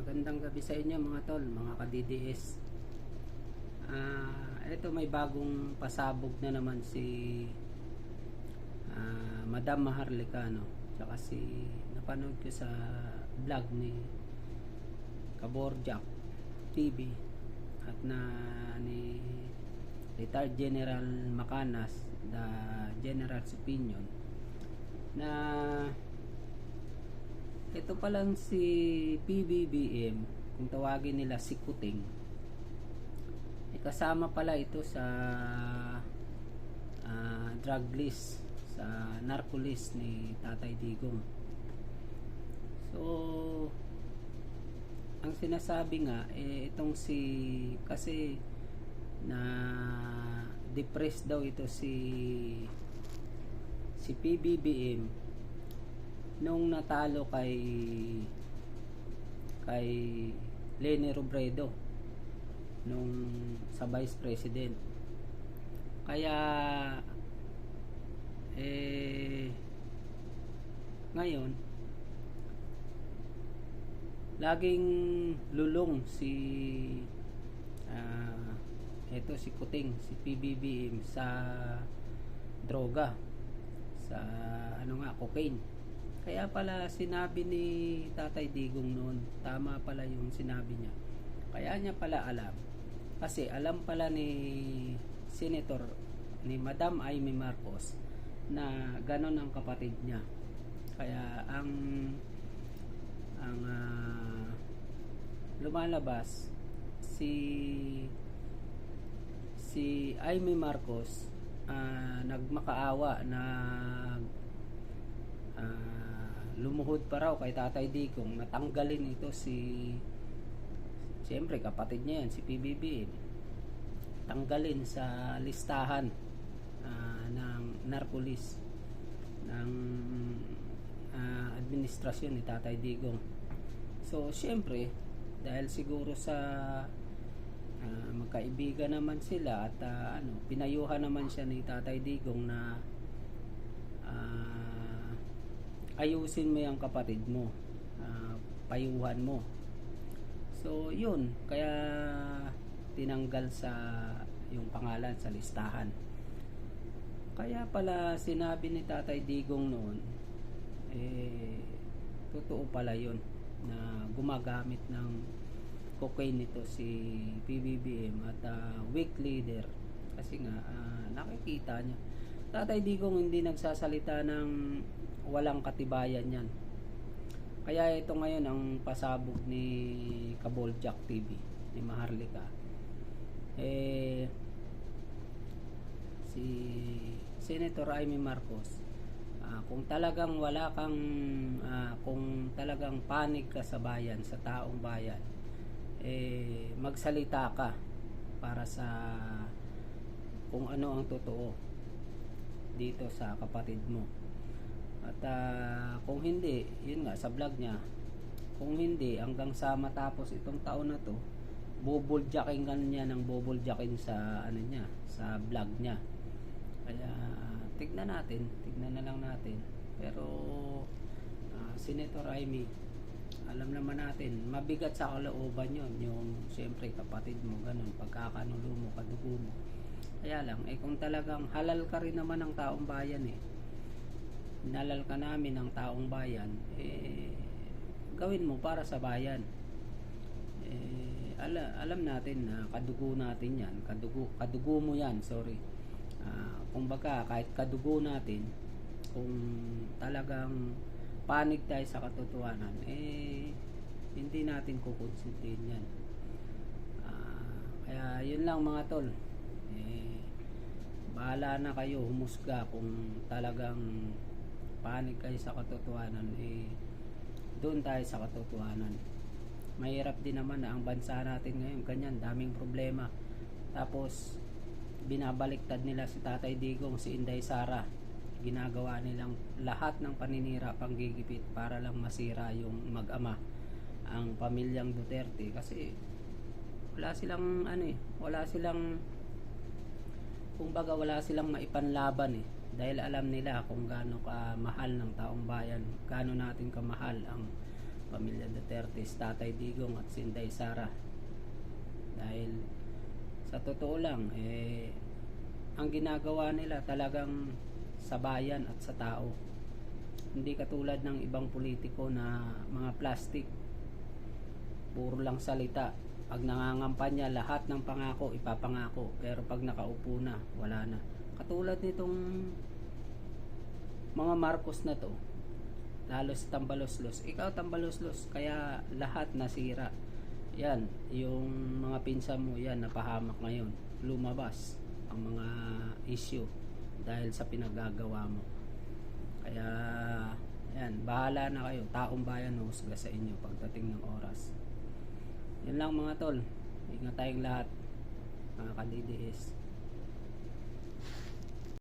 Magandang gabi sa inyo mga tol, mga ka-DDS. Ito may bagong pasabog na naman si Madam Maharlika, no? Tsaka si napanood ko sa vlog ni Kaborjak TV at ni retired General Macanas, the General's Opinion, na ito palang si PBBM, kung tawagin nila si Kuting, kasama pala ito sa drug list, sa narco list ni Tatay Digong. So ang sinasabi nga itong kasi na depressed daw ito si PBBM nung natalo kay Leni Robredo nung sa Vice President. Kaya ngayon laging lulong si Kuting, si PBBM sa droga, sa cocaine. Kaya pala sinabi ni Tatay Digong noon, tama pala yung sinabi niya. Kaya niya pala alam. Kasi alam pala ni Senator, ni Madam Amy Marcos, na ganon ang kapatid niya. Kaya ang lumalabas si Amy Marcos, nagmakaawa na lumuhod pa raw kay Tatay Digong, natanggalin ito siyempre kapatid niya yan, si PBB, tanggalin sa listahan ng narco-list ng administrasyon ni Tatay Digong. So siyempre dahil siguro sa magkaibigan naman sila at pinayuhan naman siya ni Tatay Digong na ayusin mo yung kapatid mo, payuhan mo. So yun, kaya tinanggal sa yung pangalan sa listahan. Kaya pala sinabi ni Tatay Digong noon, totoo pala yun, na gumagamit ng cocaine nito si PBBM at weak leader. Kasi nga nakikita niya, Tatay Digong hindi nagsasalita ng walang katibayan yan. Kaya ito ngayon ang pasabog ni Kaborjak TV, ni Maharlika. Si Senator Amy Marcos, kung talagang wala kang kung talagang panig ka sa bayan, sa taong bayan, magsalita ka para sa kung ano ang totoo dito sa kapatid mo. At kung hindi, yun nga sa vlog niya, kung hindi hanggang sa matapos itong taon na to, bubuljakin niya ng bubuljakin sa niya, sa vlog niya. Kaya tignan na lang natin. Pero Senator Amy, alam naman natin, mabigat sa kalooban yun, yung siyempre kapatid mo, ganun, pagkakanulo mo, kadugo mo. Kaya lang, kung talagang halal ka rin naman ng taong bayan, hinalal ka namin ng taong bayan, gawin mo para sa bayan. Alam natin na kadugo natin yan, kadugo mo yan, sorry. Kung baka kahit kadugo natin, kung talagang panig tayo sa katotohanan, hindi natin kukonsintin yan. Kaya yun lang mga tol, bahala na kayo humusga kung talagang panig kayo sa katotohanan, doon tayo sa katotohanan. Mahirap din naman na ang bansa natin ngayon ganyan, daming problema, tapos binabaliktad nila si Tatay Digong, si Inday Sara, ginagawa nilang lahat ng paninira, panggigipit para lang masira yung mag-ama, ang pamilyang Duterte. Kasi wala silang wala silang, kumbaga wala silang maipanlaban dahil alam nila kung gaano kamahal ng taong bayan, gaano natin kamahal ang pamilya Duterte, Tatay Digong at si Inday Sara. Dahil sa totoo lang, ang ginagawa nila talagang sa bayan at sa tao. Hindi katulad ng ibang politiko na mga plastic, puro lang salita. Pag nangangampanya, lahat ng pangako ipapangako, pero pag nakaupo na, wala na. Katulad nitong mga Marcos na to, lalo sa tambaloslos. Ikaw tambaloslos, kaya lahat nasira. Yan, yung mga pinsan mo, yan, napahamak ngayon. Lumabas ang mga issue dahil sa pinagagawa mo. Kaya, yan, bahala na kayo. Taong bayan husga sa inyo pagdating ng oras. Yan lang mga tol. Ingat tayong lahat, mga ka-DDS.